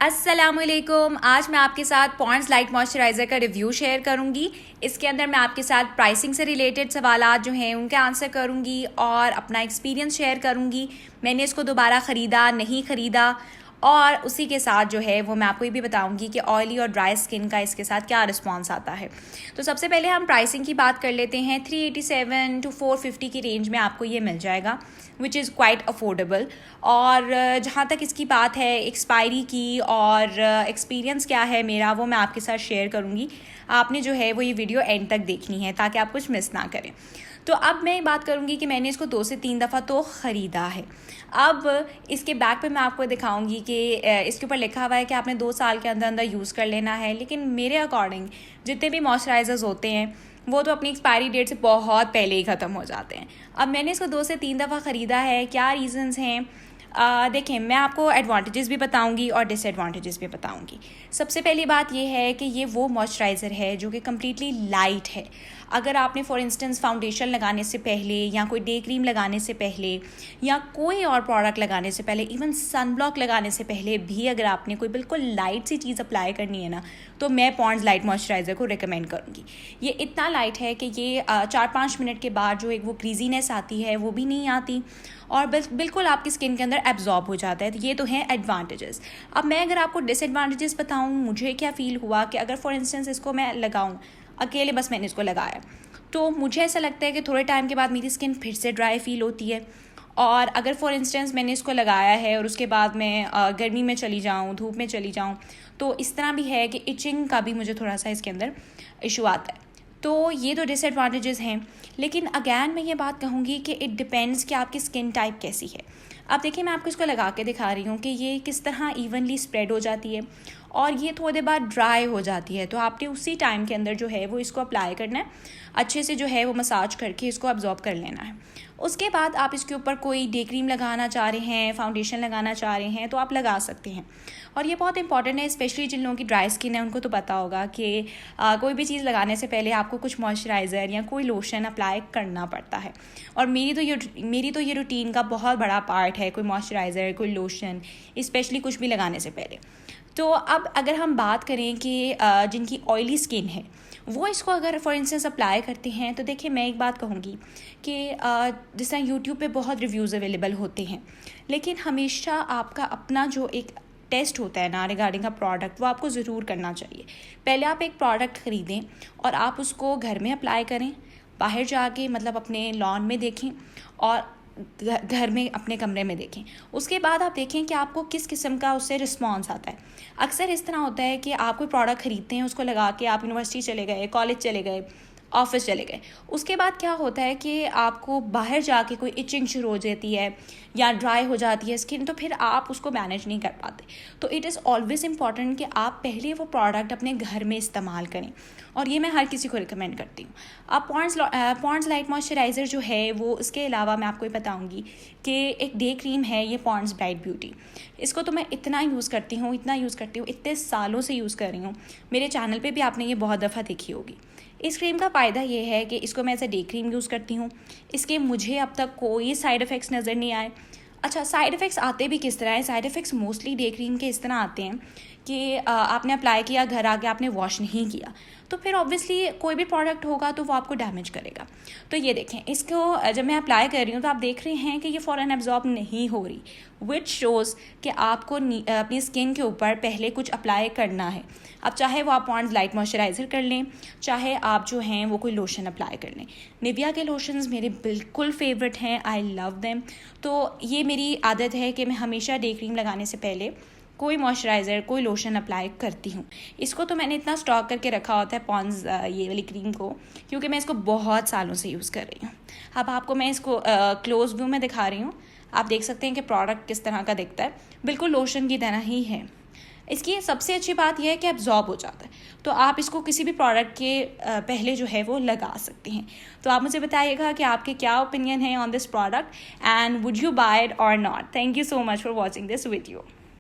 अस्सलामुअलैकुम। आज मैं आपके साथ पॉन्ड्स लाइट मॉइस्चराइज़र का रिव्यू शेयर करूंगी। इसके अंदर मैं आपके साथ प्राइसिंग से रिलेटेड सवालात जो हैं उनके आंसर करूंगी और अपना एक्सपीरियंस शेयर करूंगी। मैंने इसको दोबारा ख़रीदा नहीं ख़रीदा, और उसी के साथ जो है वो मैं आपको ये भी बताऊंगी कि ऑयली और ड्राई स्किन का इसके साथ क्या रिस्पॉन्स आता है। तो सबसे पहले हम प्राइसिंग की बात कर लेते हैं। 387 to 450 की रेंज में आपको ये मिल जाएगा, विच इज़ क्वाइट अफोर्डेबल। और जहाँ तक इसकी बात है एक्सपायरी की और एक्सपीरियंस क्या है मेरा, वो मैं आपके साथ शेयर करूँगी। आपने जो है वो ये वीडियो एंड तक देखनी है ताकि आप कुछ मिस ना करें। तो अब मैं बात करूँगी कि मैंने इसको 2 से 3 दफ़ा तो ख़रीदा है। अब इसके बैक पे मैं आपको दिखाऊंगी कि इसके ऊपर लिखा हुआ है कि आपने 2 साल के अंदर अंदर यूज़ कर लेना है, लेकिन मेरे अकॉर्डिंग जितने भी मॉइस्चराइज़र्स होते हैं वो तो अपनी एक्सपायरी डेट से बहुत पहले ही ख़त्म हो जाते हैं। अब मैंने इसको 2 से 3 दफ़ा ख़रीदा है। क्या रीज़न्स हैं? देखें, मैं आपको एडवांटेजेस भी बताऊंगी और डिसएडवांटेजेस भी बताऊंगी। सबसे पहली बात ये है कि ये वो मॉइस्चराइज़र है जो कि कम्प्लीटली लाइट है। अगर आपने फॉर इंस्टेंस फाउंडेशन लगाने से पहले या कोई डे क्रीम लगाने से पहले या कोई और प्रोडक्ट लगाने से पहले, इवन सन ब्लॉक लगाने से पहले भी अगर आपने कोई बिल्कुल लाइट सी चीज़ अप्लाई करनी है ना, तो मैं पॉन्ड्स लाइट मॉइस्चराइज़र को रिकमेंड करूँगी। ये इतना लाइट है कि ये 4-5 मिनट के बाद जो एक वो क्रीजीनेस आती है वो भी नहीं आती और बिल्कुल आपकी स्किन के अंदर एब्जॉर्ब हो जाता है। तो ये तो हैं एडवांटेजेस। अब मैं अगर आपको डिसएडवांटेजेस बताऊँ, मुझे क्या फ़ील हुआ कि अगर फॉर इंस्टेंस इसको मैं लगाऊँ अकेले, बस मैंने इसको लगाया, तो मुझे ऐसा लगता है कि थोड़े टाइम के बाद मेरी स्किन फिर से ड्राई फील होती है। और अगर फॉर इंस्टेंस मैंने इसको लगाया है और उसके बाद मैं गर्मी में चली जाऊँ, धूप में चली जाऊँ, तो इस तरह भी है कि इचिंग का भी मुझे थोड़ा सा इसके अंदर इशू आता है। तो ये तो डिसएडवांटेजेस हैं। लेकिन अगैन मैं ये बात कहूँगी कि इट डिपेंड्स कि आपकी स्किन टाइप कैसी है। अब देखिए, मैं आपको इसको लगा के दिखा रही हूँ कि ये किस तरह इवनली स्प्रेड हो जाती है और ये थोड़ी देर बाद ड्राई हो जाती है। तो आपने उसी टाइम के अंदर जो है वो इसको अप्लाई करना है, अच्छे से जो है वो मसाज करके इसको अब्जॉर्ब कर लेना है। उसके बाद आप इसके ऊपर कोई डे क्रीम लगाना चाह रहे हैं, फाउंडेशन लगाना चाह रहे हैं, तो आप लगा सकते हैं। और ये बहुत इंपॉर्टेंट है, स्पेशली जिन लोगों की ड्राई स्किन है उनको तो पता होगा कि कोई भी चीज़ लगाने से पहले आपको कुछ मॉइस्चराइज़र या कोई लोशन अप्लाई करना पड़ता है। और मेरी तो ये रूटीन का बहुत बड़ा पार्ट है, कोई मॉइस्चराइज़र, कोई लोशन, स्पेशली कुछ भी लगाने से पहले। तो अब अगर हम बात करें कि जिनकी ऑयली स्किन है वो इसको अगर फॉर इंस्टेंस अप्लाई करते हैं, तो देखिए मैं एक बात कहूँगी कि जिस तरह यूट्यूब पे बहुत रिव्यूज़ अवेलेबल होते हैं, लेकिन हमेशा आपका अपना जो एक टेस्ट होता है ना रिगार्डिंग अ प्रोडक्ट, वो आपको ज़रूर करना चाहिए। पहले आप एक प्रोडक्ट ख़रीदें और आप उसको घर में अप्लाई करें, बाहर जाके मतलब अपने लॉन में देखें और घर में अपने कमरे में देखें। उसके बाद आप देखें कि आपको किस किस्म का उससे रिस्पॉन्स आता है। अक्सर इस तरह होता है कि आप कोई प्रोडक्ट ख़रीदते हैं, उसको लगा के आप यूनिवर्सिटी चले गए, कॉलेज चले गए, ऑफिस चले गए, उसके बाद क्या होता है कि आपको बाहर जाके कोई इचिंग शुरू हो जाती है या ड्राई हो जाती है स्किन, तो फिर आप उसको मैनेज नहीं कर पाते। तो इट इज़ ऑलवेज़ इम्पॉर्टेंट कि आप पहले वो प्रोडक्ट अपने घर में इस्तेमाल करें, और ये मैं हर किसी को रिकमेंड करती हूँ। अब पॉन्ड्स लाइट मॉइस्चराइज़र जो है वो, इसके अलावा मैं आपको ये बताऊँगी कि एक डे क्रीम है ये पॉन्ड्स ब्राइट ब्यूटी। इसको तो मैं इतना यूज़ करती हूँ, इतने सालों से यूज़ कर रही हूँ। मेरे चैनल पे भी आपने ये बहुत दफ़ा देखी होगी। इस क्रीम का फ़ायदा ये है कि इसको मैं as a day cream use करती हूँ। इसके मुझे अब तक कोई साइड इफ़ेक्ट्स नज़र नहीं आए। अच्छा, साइड इफ़ेक्ट्स आते भी किस तरह है? Side effects mostly day cream के इस तरह आते हैं कि आपने अप्लाई किया, घर आके आपने वॉश नहीं किया, तो फिर ऑब्वियसली कोई भी प्रोडक्ट होगा तो वो आपको डैमेज करेगा। तो ये देखें, इसको जब मैं अप्लाई कर रही हूँ तो आप देख रहे हैं कि ये फ़ौरन एब्जॉर्ब नहीं हो रही, विच शोज़ कि आपको अपनी स्किन के ऊपर पहले कुछ अप्लाई करना है। अब चाहे वो आप पॉन्ड्स लाइट मॉइस्चराइज़र कर लें, चाहे आप जो हैं वो कोई लोशन अप्लाई कर लें। निविया के लोशंस मेरे बिल्कुल फेवरेट हैं, आई लव देम। तो ये मेरी आदत है कि मैं हमेशा डे क्रीम लगाने से पहले कोई मॉइस्चराइज़र, कोई लोशन अप्लाई करती हूँ। इसको तो मैंने इतना स्टॉक करके रखा होता है पॉन्ड्स ये वाली क्रीम को, क्योंकि मैं इसको बहुत सालों से यूज़ कर रही हूँ। अब आपको मैं इसको क्लोज व्यू में दिखा रही हूँ। आप देख सकते हैं कि प्रोडक्ट किस तरह का दिखता है, बिल्कुल लोशन की तरह ही है। इसकी सबसे अच्छी बात यह है कि एब्जॉर्ब हो जाता है, तो आप इसको किसी भी प्रोडक्ट के पहले जो है वो लगा सकते हैं। तो आप मुझे बताइएगा कि आपके क्या ओपिनियन है on this product and would you buy it or not. Thank you so much for watching this video.